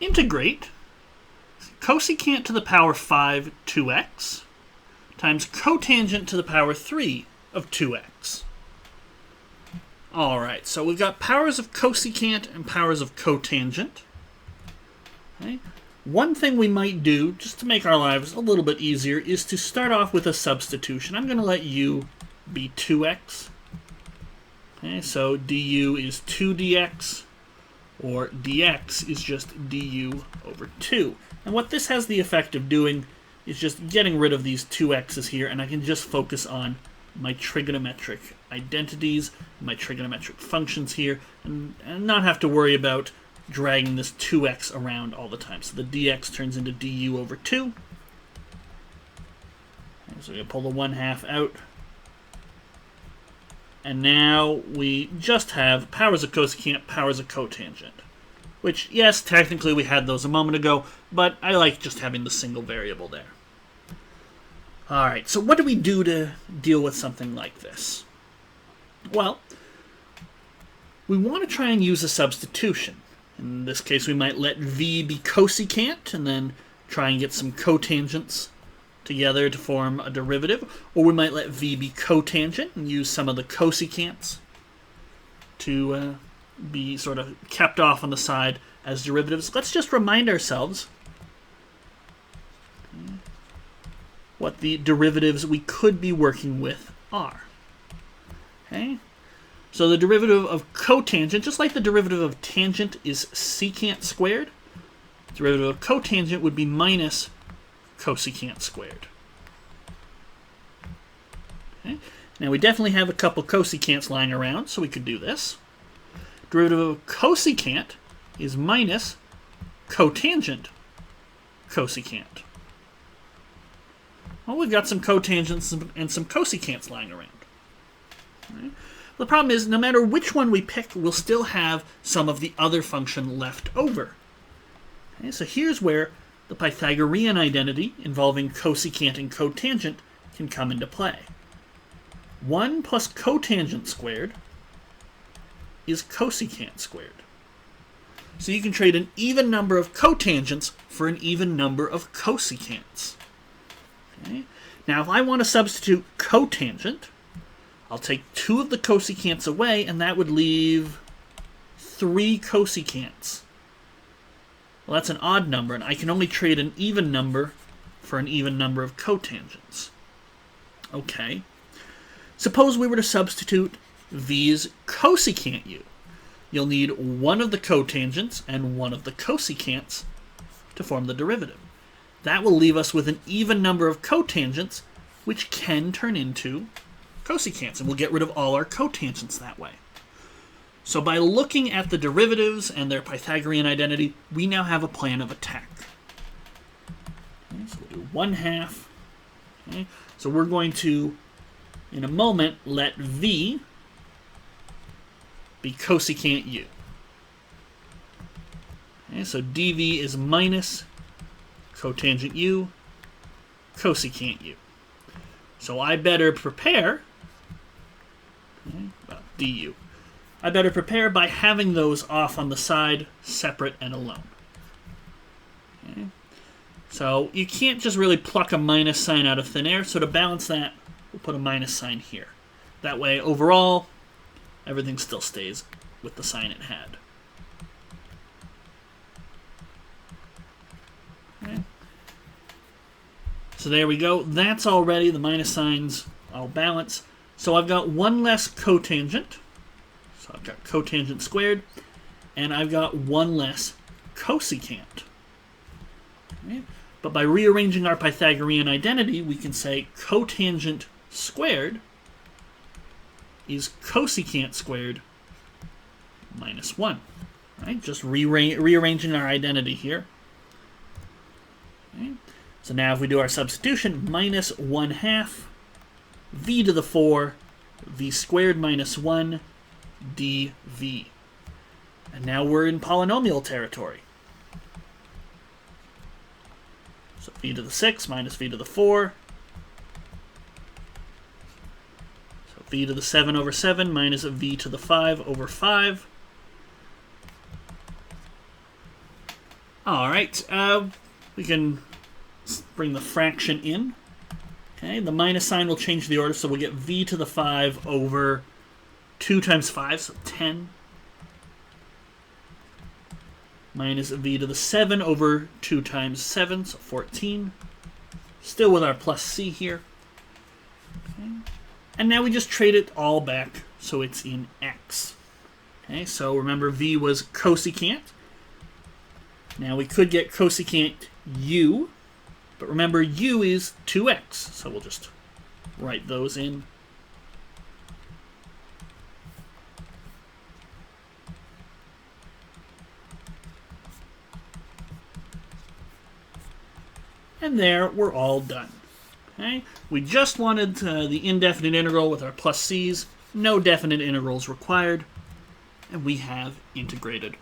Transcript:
integrate cosecant to the power 5 2x times cotangent to the power 3 of 2x. Alright, so we've got powers of cosecant and powers of cotangent. Okay. One thing we might do, just to make our lives a little bit easier, is to start off with a substitution. I'm going to let u be 2x. Okay, so du is 2dx, or dx is just du over 2. And what this has the effect of doing is just getting rid of these 2x's here, and I can just focus on my trigonometric identities, my trigonometric functions here, and not have to worry about dragging this 2x around all the time. So the dx turns into du over 2. Okay, so we're going to pull the 1/2 out. And now we just have powers of cosecant, powers of cotangent. Which, yes, technically we had those a moment ago, but I like just having the single variable there. Alright, so what do we do to deal with something like this? Well, we want to try and use a substitution. In this case, we might let v be cosecant, and then try and get some cotangents together to form a derivative. Or we might let v be cotangent and use some of the cosecants to be sort of kept off on the side as derivatives. Let's just remind ourselves what the derivatives we could be working with are. Okay? So the derivative of cotangent, just like the derivative of tangent is secant squared, the derivative of cotangent would be minus cosecant squared. Okay? Now we definitely have a couple cosecants lying around, so we could do this. Derivative of cosecant is minus cotangent cosecant. Well, we've got some cotangents and some cosecants lying around. Right? The problem is, no matter which one we pick, we'll still have some of the other function left over. Okay, so here's where the Pythagorean identity involving cosecant and cotangent can come into play. 1 plus cotangent squared is cosecant squared. So you can trade an even number of cotangents for an even number of cosecants. Okay. Now, if I want to substitute cotangent, I'll take 2 of the cosecants away, and that would leave 3 cosecants. Well, that's an odd number, and I can only trade an even number for an even number of cotangents. Okay. Suppose we were to substitute v's cosecant u. You'll need 1 of the cotangents and 1 of the cosecants to form the derivative. That will leave us with an even number of cotangents, which can turn into cosecants, and we'll get rid of all our cotangents that way. So by looking at the derivatives and their Pythagorean identity, we now have a plan of attack. Okay, so we'll do 1/2. Okay, so we're going to, in a moment, let v be cosecant u. Okay, so dv is minus cotangent u, cosecant u. So I better prepare, du. I better prepare by having those off on the side, separate and alone. Okay. So you can't just really pluck a minus sign out of thin air, so to balance that, we'll put a minus sign here. That way, overall, everything still stays with the sign it had. Okay. So there we go. That's already the minus signs all balance. So I've got 1 less cotangent. So I've got cotangent squared. And I've got 1 less cosecant. Okay. But by rearranging our Pythagorean identity, we can say cotangent squared is cosecant squared minus 1. Right? Just rearranging our identity here. Okay. So now if we do our substitution, minus 1/2 v to the 4, v squared minus 1, dv. And now we're in polynomial territory. So v to the 6 minus v to the 4. So v to the 7 over 7 minus v to the 5 over 5. All right, we can bring the fraction in. Okay, the minus sign will change the order, so we'll get v to the 5 over 2 times 5, so 10. Minus v to the 7 over 2 times 7, so 14. Still with our plus c here. Okay. And now we just trade it all back so it's in x. Okay, so remember v was cosecant. Now we could get cosecant u, but remember u is 2x, so we'll just write those in. And there, we're all done. Okay? We just wanted the indefinite integral with our plus c's. No definite integrals required. And we have integrated